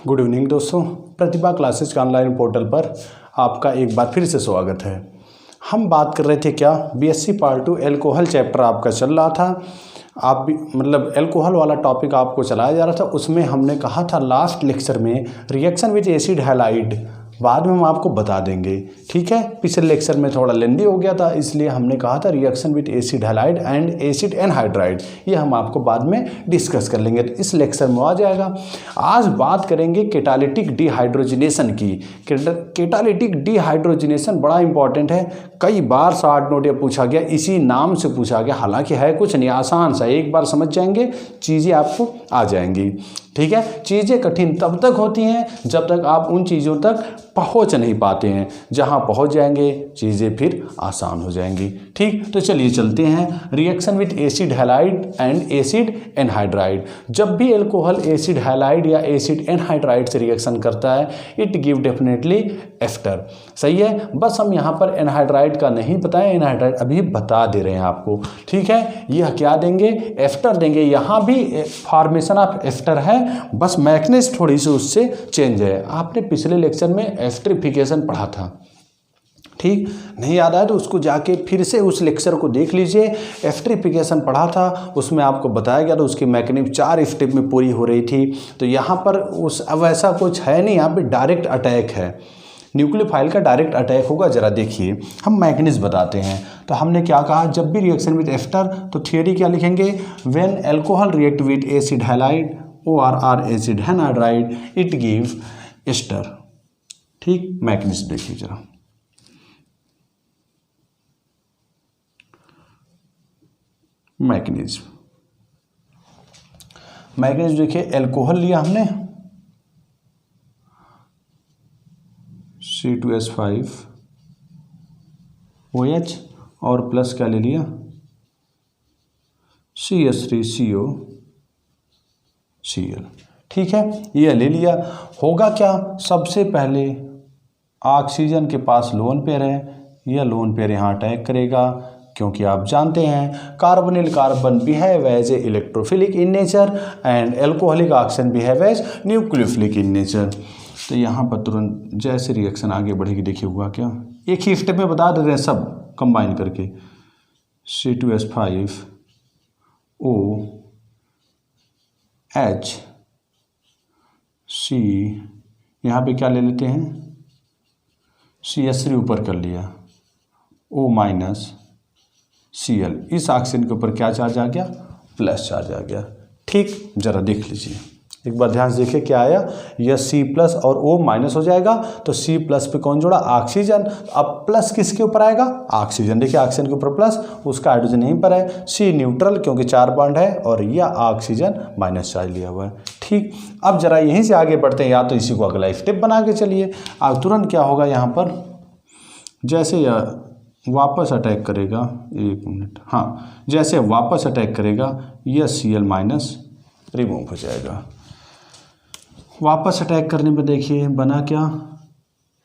Good evening दोस्तों, प्रतिभा classes के online portal पर आपका एक बार फिर से स्वागत है। हम बात कर रहे थे क्या, बीएससी पार्ट 2 एल्कोहल चैप्टर आपका चल रहा था। आप भी एल्कोहल वाला टॉपिक आपको चलाया जा रहा था। उसमें हमने कहा था लास्ट लेक्चर में रिएक्शन विद एसिड हैलाइड, बाद में हम आपको बता देंगे, ठीक है। पिछले लेक्चर में थोड़ा लेंदी हो गया था, इसलिए हमने कहा था reaction with acid halide and acid anhydride, ये हम आपको बाद में डिस्कस कर लेंगे, तो इस लेक्चर में आ जाएगा। आज बात करेंगे कैटालिटिक डिहाइड्रोजिनेशन की। कैटालिटिक डिहाइड्रोजिनेशन बड़ा इंपॉर्टेंट है, कई बार शॉर्ट नोट पूछा गया, इसी नाम से पूछा गया। हालांकि है कुछ नहीं, आसान सा, एक बार समझ जाएंगे चीज़ें आपको आ जाएंगी, ठीक है। चीज़ें कठिन तब तक होती हैं जब तक आप उन चीज़ों तक पहुंच नहीं पाते हैं, जहां पहुंच जाएंगे चीज़ें फिर आसान हो जाएंगी, ठीक। तो चलिए चलते हैं। Reaction with acid halide and acid anhydride. जब भी एल्कोहल एसिड हैलाइड या एसिड एनहाइड्राइड से रिएक्शन करता है, इट गिव डेफिनेटली एस्टर, सही है। बस हम यहाँ पर एनहाइड्राइड का नहीं बताएं, एनहाइड्राइड अभी बता दे रहे हैं आपको, ठीक है। यह क्या देंगे, एस्टर देंगे। यहाँ भी फॉर्मेशन ऑफ एस्टर है, बस मैकेनिज्म थोड़ी सी उससे चेंज है। आपने पिछले लेक्चर में एस्टरिफिकेशन पढ़ा था, ठीक। नहीं याद आया तो उसको जाके फिर से उस लेक्चर को देख लीजिए। एस्टरिफिकेशन पढ़ा था, उसमें आपको बताया गया था उसकी मैकेनिज्म 4 स्टेप में पूरी हो रही थी। तो यहाँ पर उस अब ऐसा कुछ है नहीं, यहाँ पे डायरेक्ट अटैक है, न्यूक्लियोफाइल का डायरेक्ट अटैक होगा। जरा देखिए, हम मैकेनिज्म बताते हैं। तो हमने क्या कहा, जब भी रिएक्शन विद एस्टर, तो थियरी क्या लिखेंगे, when alcohol react with acid halide OR acid anhydride it give ester, ठीक। मैकेनिज्म देखिए जरा, मैकेनिज्म देखिए। एल्कोहल लिया हमने C2H5OH और प्लस क्या ले लिया, CH3COCl, ठीक है। ये ले लिया। होगा क्या, सबसे पहले ऑक्सीजन के पास लोन पेयर है, यह लोन पेयर यहाँ अटैक करेगा, क्योंकि आप जानते हैं carbonyl carbon behave as a electrophilic in nature and alcoholic oxygen behave as nucleophilic in nature. तो यहाँ पर तुरंत जैसे रिएक्शन आगे बढ़ेगी, देखिए हुआ क्या, एक ही स्टेप में बता दे रहे हैं सब कंबाइन करके। C2H5OH C, यहाँ पे क्या ले लेते हैं, CH3 ऊपर कर लिया, O-Cl, इस ऑक्सीजन के ऊपर क्या चार्ज आ गया, प्लस चार्ज आ गया, ठीक। जरा देख लीजिए एक बार ध्यान से, देखिए क्या आया, यह C+ और O- हो जाएगा, तो C+ पे कौन जोड़ा, ऑक्सीजन। अब प्लस किसके ऊपर आएगा, ऑक्सीजन। देखिए ऑक्सीजन के ऊपर प्लस, उसका हाइड्रोजन यहीं पर है, C न्यूट्रल क्योंकि 4 बॉन्ड है, और यह ऑक्सीजन माइनस चार्ज लिया हुआ है, ठीक। अब जरा यहीं से आगे बढ़ते हैं, या तो इसी को अगला स्टेप बना के चलिए। अब तुरंत क्या होगा, यहाँ पर जैसे यह वापस अटैक करेगा, एक मिनट, हाँ, जैसे वापस अटैक करेगा, यह Cl- रिमूव हो जाएगा। वापस अटैक करने पे देखिए बना क्या,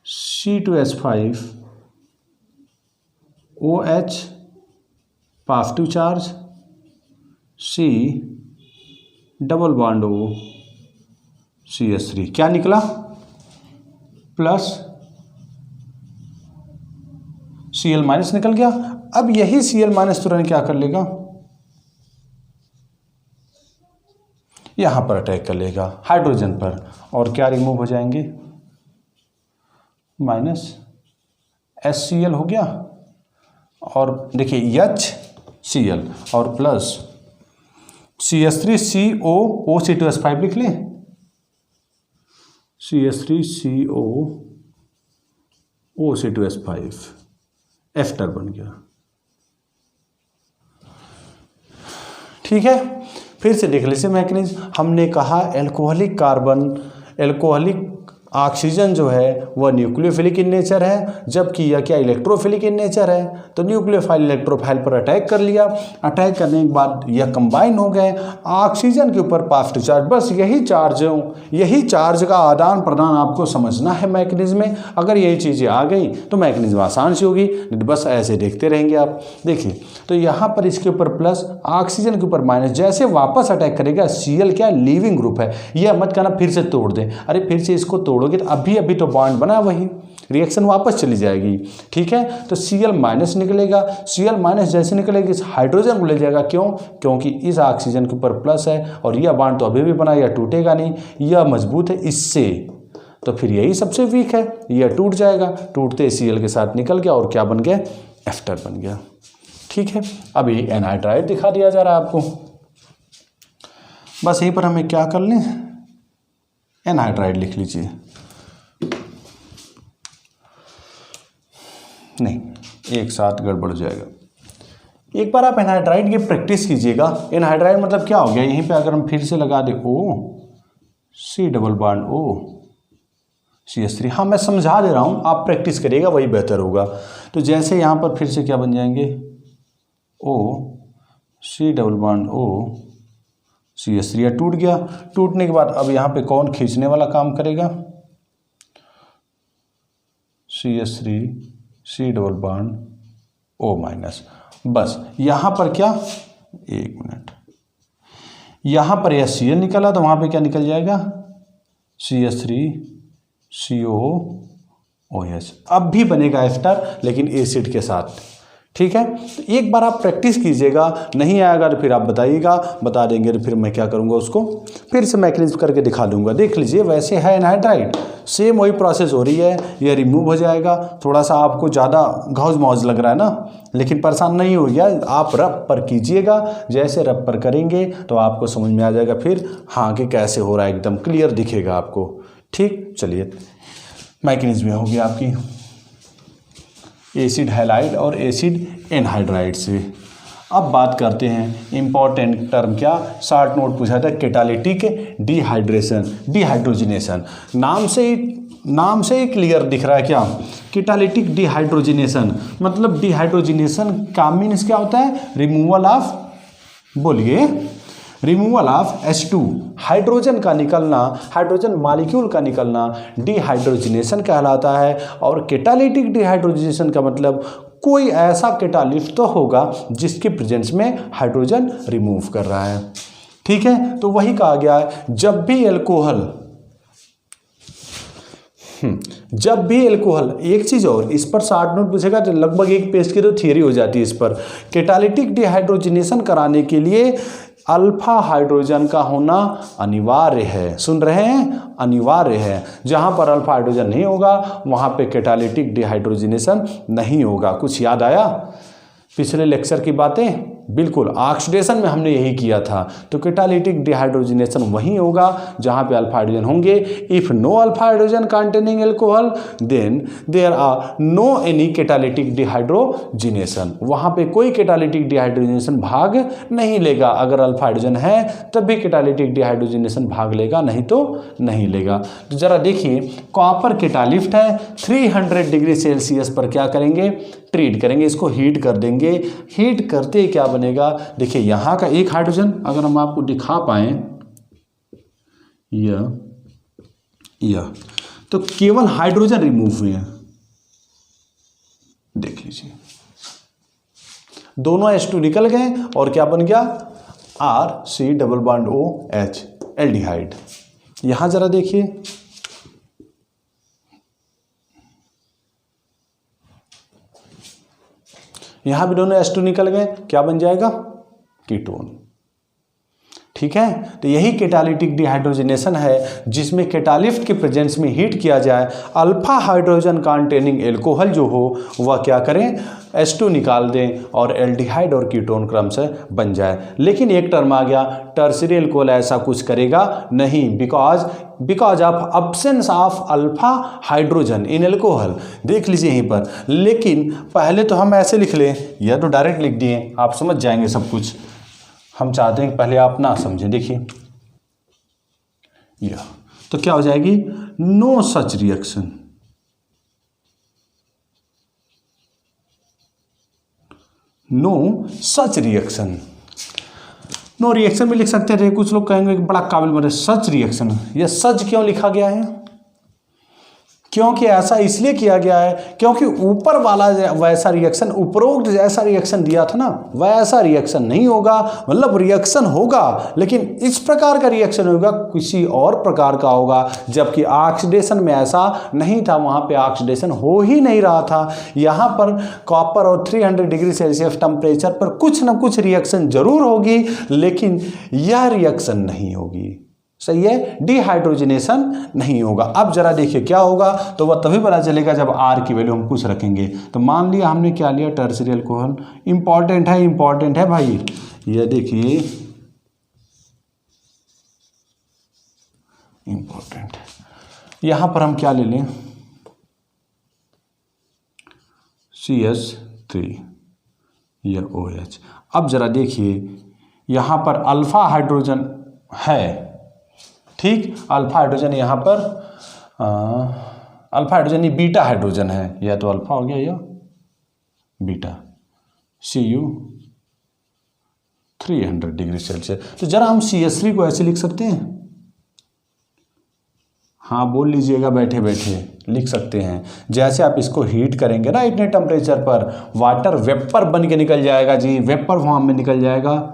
C2H5OH positive charge, C double bond O CH3, क्या निकला, प्लस Cl- निकल गया। अब यही Cl- तुरंत क्या कर लेगा, यहां पर अटैक कर लेगा हाइड्रोजन पर, और क्या रिमूव हो जाएंगे, -HCl हो गया, और देखिए HCl और प्लस CH3CO C2H5 लिख लें, CH3CO C2H5 एस्टर बन गया, ठीक है। फिर से देख लीजिए मैकेनिज्म। हमने कहा एल्कोहलिक ऑक्सीजन जो है वह न्यूक्लियोफिलिक इन नेचर है, जबकि यह क्या इलेक्ट्रोफिलिक इन नेचर है। तो न्यूक्लियोफाइल इलेक्ट्रोफाइल पर अटैक कर लिया, अटैक करने के बाद यह कंबाइन हो गए ऑक्सीजन के ऊपर पॉजिटिव चार्ज। बस यही चार्ज का आदान प्रदान आपको समझना है मैकेनिज्म में। अगर यही चीज़ें आ गई तो मैकेनिज्म आसान सी होगी, बस ऐसे देखते रहेंगे आप। देखिए तो यहाँ पर इसके ऊपर प्लस, ऑक्सीजन के ऊपर माइनस, जैसे वापस अटैक करेगा Cl क्या लिविंग ग्रुप है, यह मत कहना फिर से तोड़ दें। अरे फिर से इसको तोड़ोगे तो अभी तो बॉन्ड बना, वही रिएक्शन वापस चली जाएगी। ठीक है, तो Cl माइनस निकलेगा, Cl माइनस जैसे निकलेगी इस हाइड्रोजन को ले जाएगा। क्यों? क्योंकि इस ऑक्सीजन के ऊपर प्लस है और यह बॉन्ड तो अभी भी बना, यह टूटेगा नहीं, यह मजबूत है इससे, तो फिर यही सबसे वीक है, यह टूट जाएगा। टूटते Cl के साथ निकल गया और क्या बन गया, एस्टर बन गया। ठीक है, अभी एनहाइड्राइड दिखा दिया जा रहा है आपको। बस यहीं पर हमें क्या कर लें, एनहाइड्राइड लिख लीजिए। नहीं, एक साथ गड़बड़ हो जाएगा। एक बार आप एनहाइड्राइड की प्रैक्टिस कीजिएगा। एनहाइड्राइड मतलब क्या हो गया, यहीं पे अगर हम फिर से लगा दें C डबल बॉन्ड CH3। हाँ, मैं समझा दे रहा हूँ, आप प्रैक्टिस करिएगा, वही बेहतर होगा। तो जैसे यहाँ पर फिर से क्या बन जाएंगे, C डबल बॉन्ड CH3, या टूट गया। टूटने के बाद अब यहाँ पे कौन खींचने वाला काम करेगा, CH3 C double bond O minus. बस यहाँ पर क्या, एक मिनट, यहाँ पर यह Cl निकला तो वहाँ पे क्या निकल जाएगा, CH3 COOH। अब भी बनेगा एस्टर, लेकिन एसिड के साथ। ठीक है, तो एक बार आप प्रैक्टिस कीजिएगा, नहीं आएगा तो फिर आप बताइएगा, बता देंगे तो फिर मैं क्या करूँगा, उसको फिर से मैकेनिज्म करके दिखा दूँगा। देख लीजिए, वैसे है एनहाइड्राइड, सेम वही प्रोसेस हो रही है, यह रिमूव हो जाएगा। थोड़ा सा आपको ज़्यादा घौज मौज लग रहा है ना, लेकिन परेशान नहीं हो गया, आप रब पर कीजिएगा। जैसे रब पर करेंगे तो आपको समझ में आ जाएगा फिर, हाँ कि कैसे हो रहा है, एकदम क्लियर दिखेगा आपको। ठीक, चलिए मैकेनिज्म हो गया आपकी एसिड हैलाइड और एसिड एनहाइड्राइड से। अब बात करते हैं इंपॉर्टेंट टर्म, क्या शॉर्ट नोट पूछा था, कैटालिटिक डिहाइड्रेशन, डिहाइड्रोजिनेशन। नाम से ही क्लियर दिख रहा है क्या, कैटालिटिक डिहाइड्रोजिनेशन मतलब डिहाइड्रोजिनेशन का मीन्स क्या होता है, रिमूवल ऑफ, बोलिए, रिमूवल ऑफ H2, हाइड्रोजन का निकलना, हाइड्रोजन मॉलिक्यूल का निकलना डिहाइड्रोजिनेशन कहलाता है। और कैटालिटिक डिहाइड्रोजिनेशन का मतलब कोई ऐसा कैटालिस्ट तो होगा जिसके प्रेजेंस में हाइड्रोजन रिमूव कर रहा है। ठीक है, तो वही कहा गया है, जब भी एल्कोहल, एक चीज़ और, इस पर शॉर्ट नोट पूछेगा तो लगभग एक पेज की तो थियरी हो जाती है इस पर। कैटालिटिक डिहाइड्रोजिनेशन कराने के लिए अल्फा हाइड्रोजन का होना अनिवार्य है। सुन रहे हैं, अनिवार्य है। जहाँ पर अल्फा हाइड्रोजन नहीं होगा वहाँ पे कैटालिटिक डिहाइड्रोजिनेशन नहीं होगा। कुछ याद आया पिछले लेक्चर की बातें? बिल्कुल, ऑक्सीडेशन में हमने यही किया था। तो कैटालिटिक डिहाइड्रोजिनेशन वहीं होगा जहाँ पे अल्फा हाइड्रोजन होंगे। If no alpha hydrogen containing alcohol then there are no any catalytic dehydrogenation. वहाँ पे कोई कैटालिटिक डिहाइड्रोजिनेशन भाग नहीं लेगा। अगर अल्फा हाइड्रोजन है तब भी कैटालिटिक डिहाइड्रोजिनेशन भाग लेगा, नहीं तो नहीं लेगा। तो ज़रा देखिए, कॉपर कैटालिस्ट है, 300 डिग्री सेल्सियस पर क्या करेंगे, ट्रीट करेंगे, इसको हीट कर देंगे। हीट करते क्या बनेगा, देखिए यहाँ का एक हाइड्रोजन अगर हम आपको दिखा पाएं, यह तो केवल हाइड्रोजन रिमूव हुए हैं। देख लीजिए, दोनों H2 निकल गए और क्या बन गया, RC double bond OH, aldehyde. यहां जरा देखिए, यहां भी दोनों H2 निकल गए, क्या बन जाएगा, कीटोन। ठीक है, तो यही कैटालिटिक डिहाइड्रोजिनेशन है जिसमें कैटालिस्ट के प्रेजेंस में हीट किया जाए, अल्फा हाइड्रोजन कंटेनिंग एल्कोहल जो हो वह क्या करें, H2 निकाल दें और एल्डिहाइड और कीटोन क्रम से बन जाए। लेकिन एक टर्म आ गया, टर्सरी एल्कोहल ऐसा कुछ करेगा नहीं, because of absence of alpha hydrogen in alcohol. देख लीजिए यहीं पर, लेकिन पहले तो हम ऐसे लिख लें, यह तो डायरेक्ट लिख दिए, आप समझ जाएंगे सब कुछ। हम चाहते हैं कि पहले आप ना समझें। देखिए यह तो क्या हो जाएगी, no such reaction, no such reaction. No reaction भी लिख सकते थे, कुछ लोग कहेंगे कि बड़ा काबिल बने, सच रिएक्शन। ये सच क्यों लिखा गया है, क्योंकि ऐसा इसलिए किया गया है क्योंकि ऊपर वाला वैसा रिएक्शन, उपरोक्त जैसा रिएक्शन दिया था ना, वैसा रिएक्शन नहीं होगा। मतलब रिएक्शन होगा लेकिन इस प्रकार का रिएक्शन होगा, किसी और प्रकार का होगा, जबकि ऑक्सीडेशन में ऐसा नहीं था, वहां पे ऑक्सीडेशन हो ही नहीं रहा था। यहाँ पर कॉपर और 300 डिग्री सेल्सियस टेम्परेचर पर कुछ ना कुछ रिएक्शन जरूर होगी, लेकिन यह रिएक्शन नहीं होगी। सही है, डिहाइड्रोजनेशन नहीं होगा। अब जरा देखिए क्या होगा, तो वह तभी पता चलेगा जब आर की वैल्यू हम कुछ रखेंगे। तो मान लिया हमने क्या लिया, टर्शियरी अल्कोहल। इंपॉर्टेंट है भाई, ये देखिए इंपॉर्टेंट। यहां पर हम क्या ले लें, CH3 या OH। अब जरा देखिए यहां पर अल्फा हाइड्रोजन है, ठीक, अल्फा हाइड्रोजन यहाँ पर अल्फा हाइड्रोजन ये बीटा हाइड्रोजन है, या तो अल्फा हो गया या बीटा, Cu 300 डिग्री सेल्सियस। तो जरा हम CH3 को ऐसे लिख सकते हैं, हाँ बोल लीजिएगा, बैठे बैठे लिख सकते हैं। जैसे आप इसको हीट करेंगे ना इतने टेम्परेचर पर, वाटर वेपर बन के निकल जाएगा जी, वेपर फॉर्म में निकल जाएगा।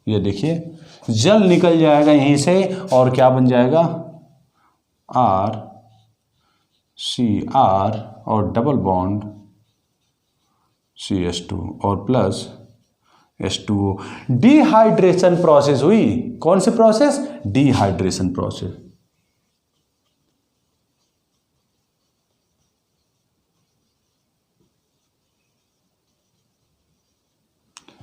ये देखिए जल निकल जाएगा यहीं से, और क्या बन जाएगा, RCr और डबल बॉन्ड CH2 और प्लस H2O। डिहाइड्रेशन प्रोसेस हुई, कौन सी प्रोसेस, डिहाइड्रेशन प्रोसेस।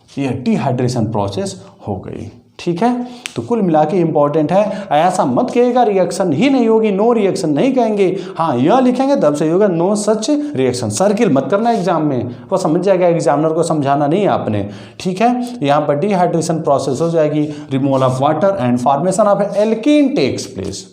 यह डिहाइड्रेशन प्रोसेस हो गई, ठीक है। तो कुल मिला के इंपॉर्टेंट है, ऐसा मत कहिएगा रिएक्शन ही नहीं होगी, नो रिएक्शन नहीं कहेंगे, हाँ यह लिखेंगे तब सही होगा, नो सच रिएक्शन। सर्किल मत करना एग्जाम में, वो समझ जाएगा, एग्जामिनर को समझाना नहीं है आपने, ठीक है। यहाँ पर डिहाइड्रेशन प्रोसेस हो जाएगी, removal of water and formation of alkene takes place,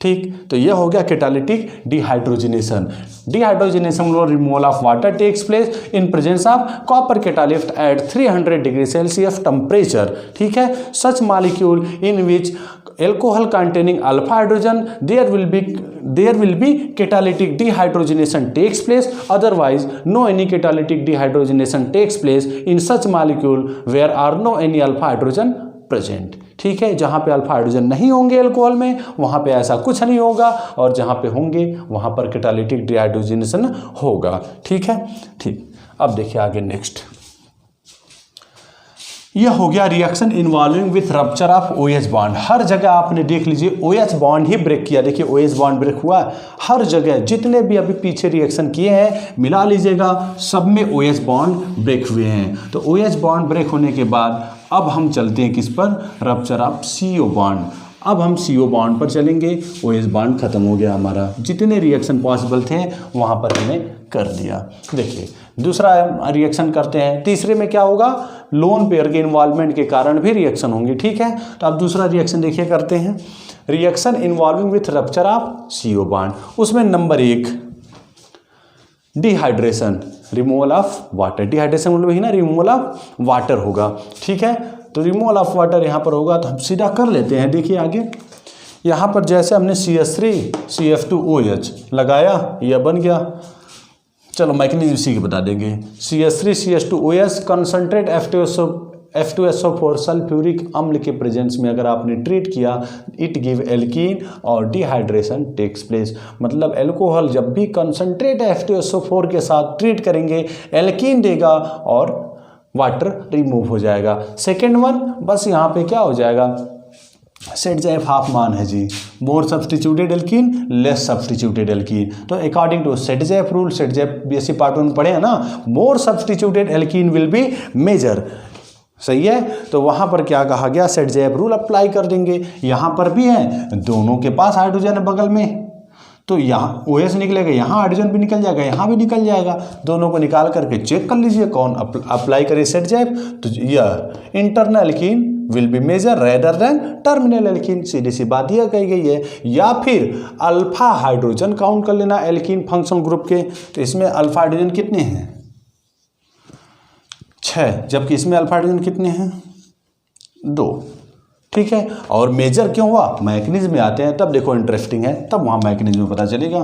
ठीक। तो यह हो गया catalytic dehydrogenation. Dehydrogenation removal of water takes place in presence of copper catalyst at 300 degree Celsius temperature, ठीक है। Such molecule in which alcohol containing alpha hydrogen there will be catalytic dehydrogenation takes place, otherwise no any catalytic dehydrogenation takes place in such molecule where are no any alpha hydrogen present, ठीक है। जहाँ पे alpha hydrogen नहीं होंगे alcohol में, वहाँ पे ऐसा कुछ नहीं होगा, और जहाँ पे होंगे वहाँ पर कैटालिटिक डिहाइड्रोजनेशन होगा, ठीक है, ठीक। अब देखिए आगे नेक्स्ट, यह हो गया reaction involving with rupture of OH bond. हर जगह आपने देख लीजिए OH बॉन्ड ही ब्रेक किया, देखिए OH बॉन्ड ब्रेक हुआ हर जगह, जितने भी अभी पीछे रिएक्शन किए हैं मिला लीजिएगा, सब में OH बॉन्ड ब्रेक हुए हैं। तो OH बॉन्ड ब्रेक होने के बाद अब हम चलते हैं किस पर, रप्चर ऑफ CO बॉन्ड। अब हम CO बॉन्ड पर चलेंगे, OH बॉन्ड खत्म हो गया हमारा, जितने रिएक्शन पॉसिबल थे वहाँ पर हमने कर दिया। देखिए दूसरा रिएक्शन करते हैं, तीसरे में क्या होगा, लोन पेयर के इन्वॉल्वमेंट के कारण भी रिएक्शन होंगे, ठीक है। तो अब दूसरा रिएक्शन देखिए करते हैं, reaction involving with rupture of CO bond. उसमें number 1 dehydration, removal of water. Dehydration मतलब ही ना रिमूवल ऑफ वाटर होगा, ठीक है। तो रिमूवल ऑफ वाटर यहाँ पर होगा, तो हम सीधा कर लेते हैं। देखिए आगे यहाँ पर जैसे हमने CH3 CF2OH लगाया, यह बन गया, चलो मैकेनिज्म इसी के बता देंगे। CH3 CH2OH concentrate F2SO4 sulphuric अम्ल के प्रेजेंस में अगर आपने ट्रीट किया, इट गिव एल्कीन और डिहाइड्रेशन टेक्स प्लेस। मतलब एल्कोहल जब भी कंसंट्रेट F2SO4 के साथ ट्रीट करेंगे, एल्कीन देगा और वाटर रिमूव हो जाएगा। सेकेंड वन बस यहाँ पे क्या हो जाएगा, सेटजेफ हाफ मान है जी, more substituted alkene less substituted alkene. तो according to Saytzeff rule, Saytzeff BSc part 1 पढ़े हैं ना, more substituted alkene will be major, सही है। तो वहाँ पर क्या कहा गया, सेटजेफ रूल अप्लाई कर देंगे। यहाँ पर भी है, दोनों के पास हाइड्रोजन है बगल में, तो यहाँ OH निकलेगा, यहाँ हाइड्रोजन भी निकल जाएगा, यहाँ भी निकल जाएगा, दोनों को निकाल करके चेक कर लीजिए कौन अप्लाई करे सेटजेफ। तो यह internal alkene will be major rather than terminal alkene, सीधी सी बात यह कही गई है। या फिर अल्फा हाइड्रोजन काउंट कर लेना एल्कीन फंक्शनल ग्रुप के, तो इसमें अल्फा हाइड्रोजन कितने हैं 6, जबकि इसमें अल्फा हाइड्रोजन कितने हैं 2। ठीक है, और मेजर क्यों हुआ, मैकेनिज्म में आते हैं तब देखो इंटरेस्टिंग है, तब वहां मैकेनिज्म में पता चलेगा।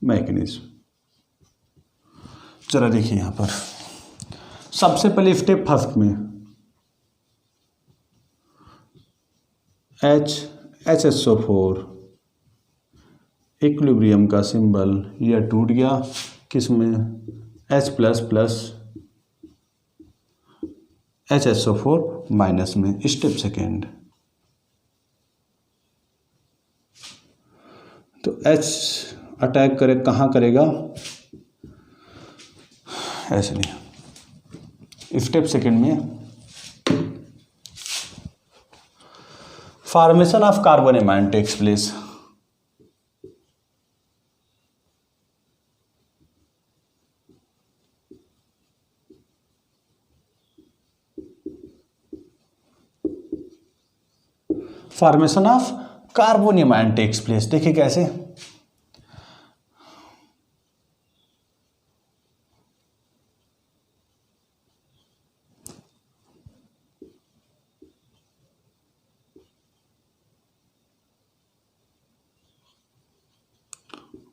मैकेनिज्म जरा देखिए यहां पर, सबसे पहले स्टेप फर्स्ट में HSO4 इक्विलिब्रियम का सिंबल यह टूट गया, किसमें H++ HSO4 माइनस में। स्टेप सेकेंड, तो H अटैक करे कहाँ करेगा, ऐसे नहीं, स्टेप सेकेंड में formation of carbon amine takes place. Formation of carbon amine takes place, देखिए कैसे,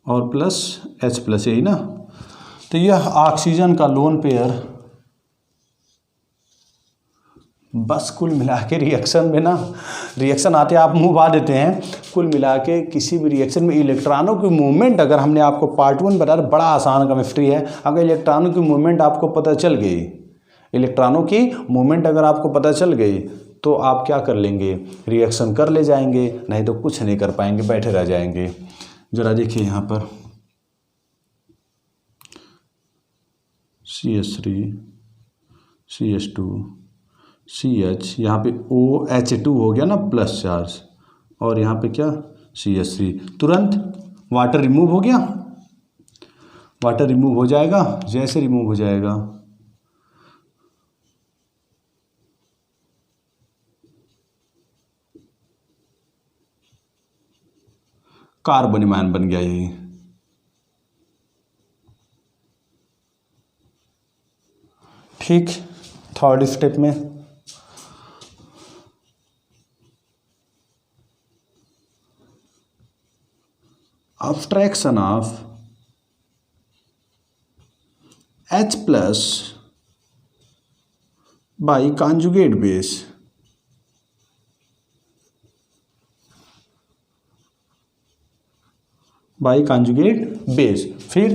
और प्लस H+, यही ना। तो यह ऑक्सीजन का लोन पेयर बस कुल मिला के रिएक्शन में ना, रिएक्शन आते आप मुंह भा देते हैं, कुल मिला के किसी भी रिएक्शन में इलेक्ट्रॉनों की मूवमेंट, अगर हमने आपको पार्ट 1 बताया बड़ा आसान केमिस्ट्री है, अगर इलेक्ट्रॉनों की मूवमेंट आपको पता चल गई, इलेक्ट्रॉनों की मूवमेंट अगर आपको पता चल गई तो आप क्या कर लेंगे, रिएक्शन कर ले जाएंगे, नहीं तो कुछ नहीं कर पाएंगे, बैठे रह जाएंगे। जरा देखिए यहाँ पर CH3 CH2 CH, यहाँ पे OH2 हो गया ना प्लस चार्ज, और यहाँ पे क्या CH3, तुरंत वाटर रिमूव हो गया, वाटर रिमूव हो जाएगा, जैसे रिमूव हो जाएगा कार्बन एमाइन बन गया यही। ठीक, थर्ड स्टेप में abstraction of H+ by conjugate base। By conjugate base, फिर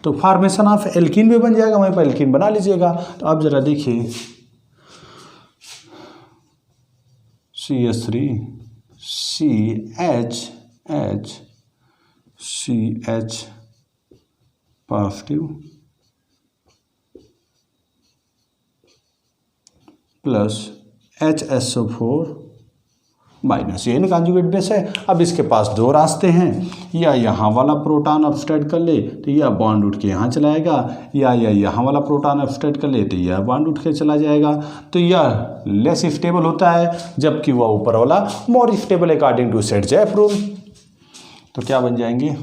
तो फॉर्मेशन ऑफ एल्कीन भी बन जाएगा, वहीं पर एल्कीन बना लीजिएगा। तो आप जरा देखिए CH3 CH positive plus HSO4 minus, ये ना कॉन्जुगेट बेस है। अब इसके पास दो रास्ते हैं, या यहाँ वाला प्रोटॉन अपस्ट्रेट कर ले तो यह बॉन्ड उठ के यहाँ चलाएगा, या यहाँ वाला प्रोटॉन अपस्ट्रेट कर ले तो यह बॉन्ड उठ के चला जाएगा। तो यह लेस स्टेबल होता है, जबकि वह ऊपर वाला more stable according to Saytzeff. तो क्या बन जाएंगे,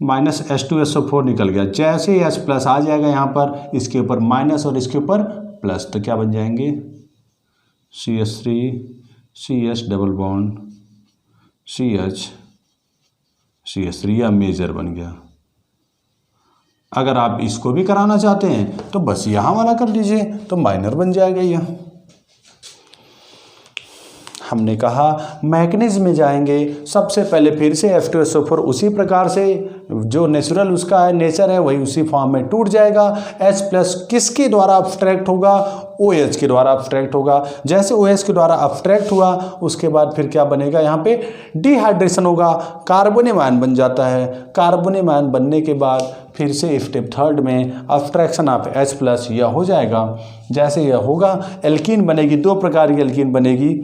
माइनस H2SO4 निकल गया, जैसे ही H+ आ जाएगा यहाँ पर, इसके ऊपर माइनस और इसके ऊपर प्लस, तो क्या बन जाएंगे CH3 CH double bond CH3, या मेजर बन गया। अगर आप इसको भी कराना चाहते हैं तो बस यहाँ वाला कर लीजिए, तो माइनर बन जाएगा यह। हमने कहा मैकेनिज्म में जाएंगे, सबसे पहले फिर से H2SO4 उसी प्रकार से जो नेचुरल उसका है, नेचर है, वही उसी फॉर्म में टूट जाएगा। H+ किसके द्वारा अब्स्ट्रैक्ट होगा, OH के द्वारा अब्स्ट्रैक्ट होगा। जैसे OH के द्वारा अब्स्ट्रैक्ट हुआ, उसके बाद फिर क्या बनेगा, यहाँ पे डिहाइड्रेशन होगा, कार्बन एमाइन बन जाता है। कार्बन एमाइन बनने के बाद फिर से स्टेप थर्ड में अब्स्ट्रैक्शन ऑफ H+ यह हो जाएगा। जैसे यह होगा, एल्कीन बनेगी, दो प्रकार की एल्कीन बनेगी,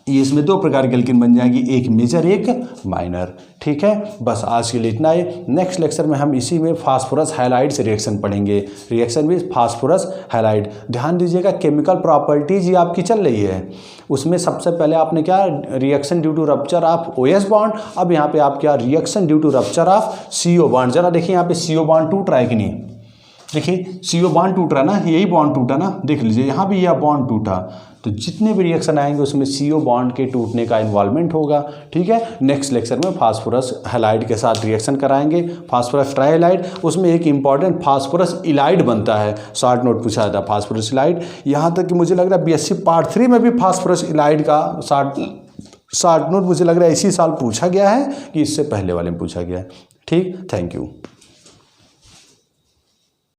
ये इसमें दो प्रकार की एल्कीन बन जाएंगी, एक मेजर एक माइनर। ठीक है, बस आज के लिए इतना ही। नेक्स्ट लेक्चर में हम इसी में फास्फोरस हैलाइड से रिएक्शन पढ़ेंगे, रिएक्शन विद फास्फोरस हैलाइड। ध्यान दीजिएगा केमिकल प्रॉपर्टीज ये आपकी चल रही है, उसमें सबसे पहले आपने क्या reaction due to rupture of OH bond, अब यहाँ पे आप क्या reaction due to rupture of CO bond. जरा देखिए यहाँ पे CO बॉन्ड टूट रहा है कि नहीं, देखिए CO बॉन्ड टूट रहा है ना, यही बॉन्ड टूटा ना, देख लीजिए यहाँ भी यह बॉन्ड टूटा, तो जितने भी रिएक्शन आएंगे उसमें CO बॉन्ड के टूटने का इन्वॉल्वमेंट होगा। ठीक है, नेक्स्ट लेक्चर में फास्फोरस हैलाइड के साथ रिएक्शन कराएंगे, फास्फोरस ट्राइहाइलाइड, उसमें एक इंपॉर्टेंट फास्फोरस इलाइड बनता है, शॉर्ट नोट पूछा था फास्फोरस इलाइड। यहाँ तक कि मुझे लग रहा है BSc पार्ट 3 में भी फास्फोरस इलाइड का शॉर्ट नोट मुझे लग रहा है इसी साल पूछा गया है कि इससे पहले वाले में पूछा गया है। ठीक, थैंक यू।